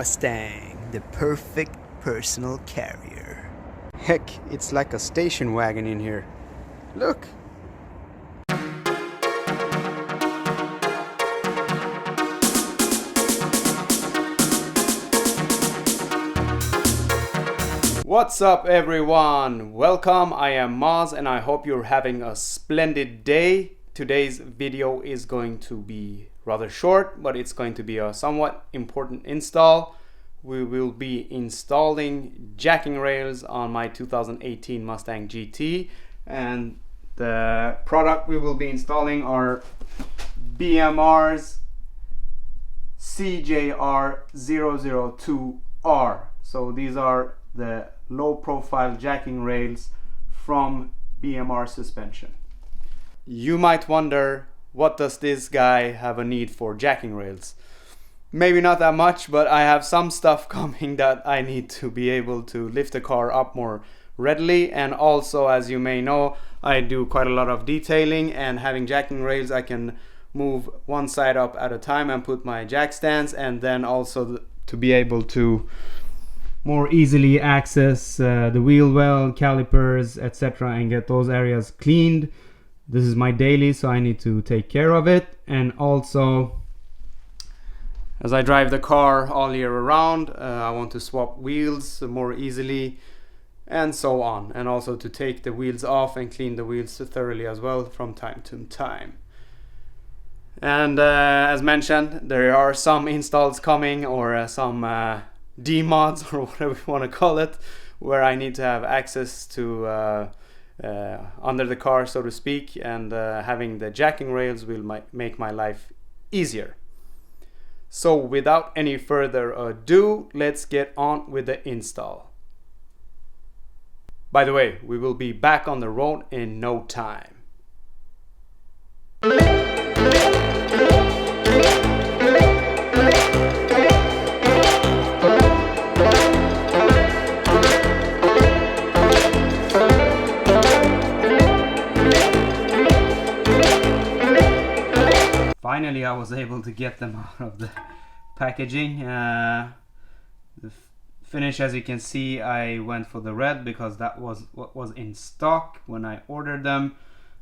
Mustang, the perfect personal carrier. Heck, it's like a station wagon in here. Look! What's up everyone? Welcome, I am Maz and I hope you're having a splendid day. Today's video is going to be rather short, but it's going to be a somewhat important install. We will be installing jacking rails on my 2018 Mustang GT, and the product we will be installing are BMRs CJR002R. So these are the low profile jacking rails from BMR suspension. You might wonder, what does this guy have a need for jacking rails? Maybe not that much, but I have some stuff coming that I need to be able to lift the car up more readily, and also, as you may know, I do quite a lot of detailing, and having jacking rails I can move one side up at a time and put my jack stands, and then also to be able to more easily access the wheel well, calipers, etc., and get those areas cleaned. This is my daily, so I need to take care of it. And also, as I drive the car all year around, I want to swap wheels more easily and so on, and also to take the wheels off and clean the wheels thoroughly as well from time to time. And as mentioned, there are some installs coming, or some D-mods or whatever you want to call it, where I need to have access to under the car, so to speak, and having the jacking rails will make my life easier. So without any further ado, let's get on with the install. By the way, we will be back on the road in no time. Finally, I was able to get them out of the packaging. The finish, as you can see, I went for the red because that was what was in stock when I ordered them.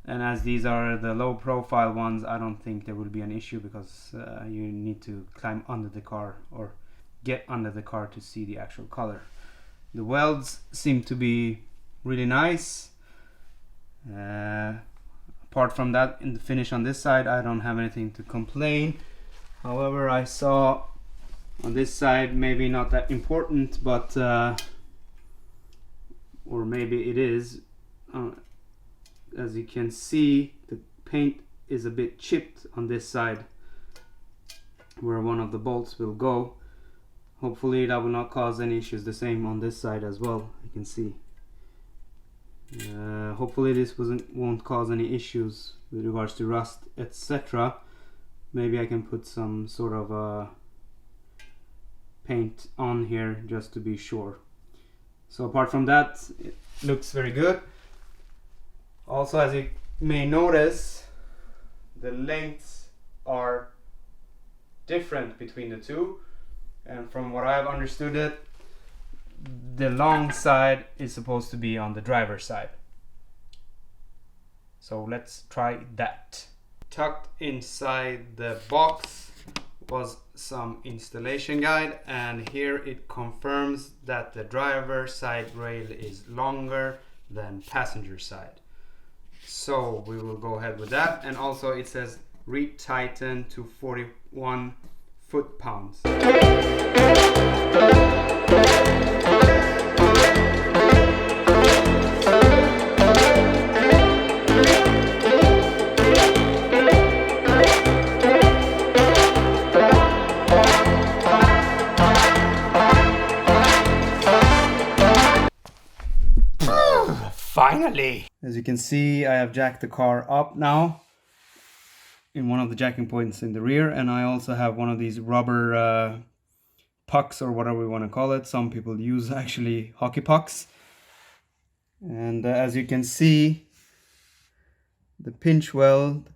And as these are the low profile ones, I don't think there will be an issue, because you need to climb under the car or get under the car to see the actual color. The welds seem to be really nice. Apart from that, in the finish on this side, I don't have anything to complain. However, I saw on this side, maybe not that important, but or maybe it is, as you can see, the paint is a bit chipped on this side where one of the bolts will go. Hopefully that will not cause any issues. The same on this side as well, you can see. Hopefully this won't cause any issues with regards to rust, etc. Maybe I can put some sort of paint on here just to be sure. So apart from that, it looks very good. Also, as you may notice, the lengths are different between the two, and from what I've understood it, the long side is supposed to be on the driver's side. So let's try that. Tucked inside the box was some installation guide, and here it confirms that the driver's side rail is longer than passenger side. So we will go ahead with that, and also it says retighten to 41 foot-pounds. Finally! As you can see, I have jacked the car up now in one of the jacking points in the rear, and I also have one of these rubber pucks, or whatever we want to call it. Some people use actually hockey pucks. And as you can see, the pinch weld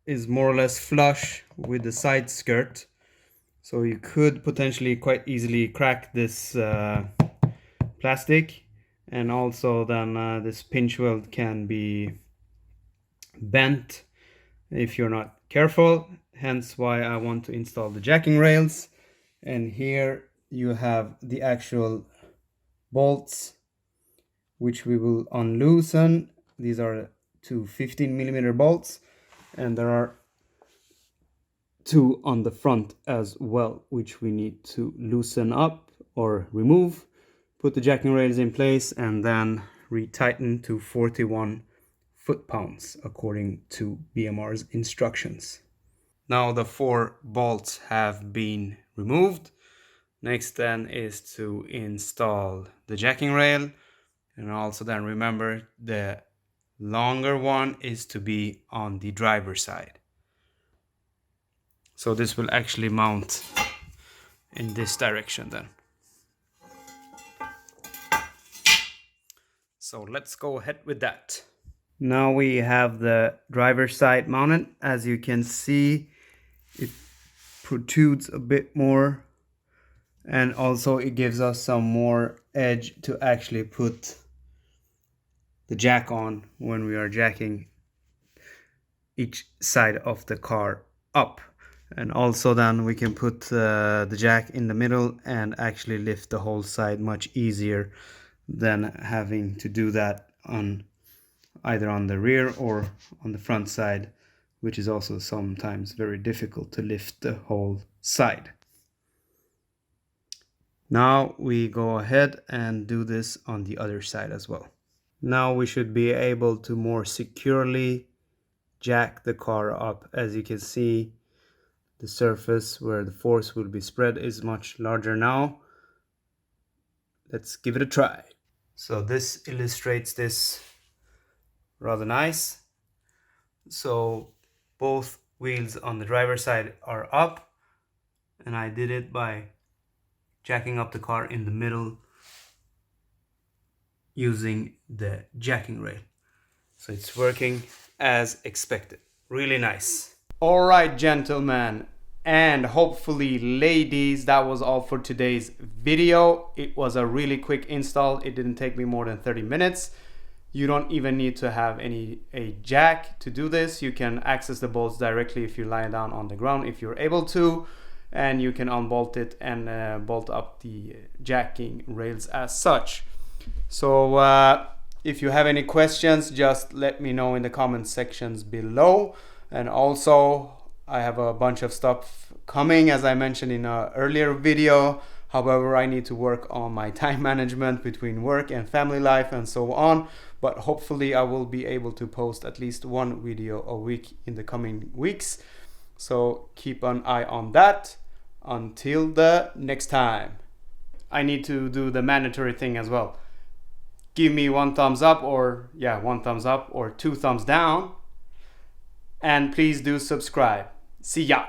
is more or less flush with the side skirt. So you could potentially quite easily crack this plastic, and also then this pinch weld can be bent if you're not careful, hence why I want to install the jacking rails. And here you have the actual bolts which we will unloosen. These are two 15mm bolts, and there are two on the front as well which we need to loosen up or remove, put the jacking rails in place, and then retighten to 41 foot-pounds according to BMR's instructions. Now the 4 bolts have been removed. Next then is to install the jacking rail, and also then remember the longer one is to be on the driver's side. So this will actually mount in this direction then. So let's go ahead with that. Now we have the driver's side mounted. As you can see, it protrudes a bit more, and also it gives us some more edge to actually put the jack on when we are jacking each side of the car up. And also then we can put the jack in the middle and actually lift the whole side much easier than having to do that on either on the rear or on the front side, which is also sometimes very difficult to lift the whole side. Now we go ahead and do this on the other side as well. Now we should be able to more securely jack the car up. As you can see, the surface where the force will be spread is much larger now. Let's give it a try. So this illustrates this rather nice. So both wheels on the driver's side are up, and I did it by jacking up the car in the middle using the jacking rail. So it's working as expected. Really nice. All right, gentlemen, and hopefully ladies, that was all for today's video. It was a really quick install. It didn't take me more than 30 minutes. You don't even need to have a jack to do this. You can access the bolts directly if you lie down on the ground, if you're able to, and you can unbolt it and bolt up the jacking rails as such. So if you have any questions, just let me know in the comment sections below. And also I have a bunch of stuff coming, as I mentioned in an earlier video. However, I need to work on my time management between work and family life and so on. But hopefully I will be able to post at least one video a week in the coming weeks. So keep an eye on that. Until the next time. I need to do the mandatory thing as well. Give me 1 thumbs up, or 1 thumbs up or 2 thumbs down. And please do subscribe. See ya.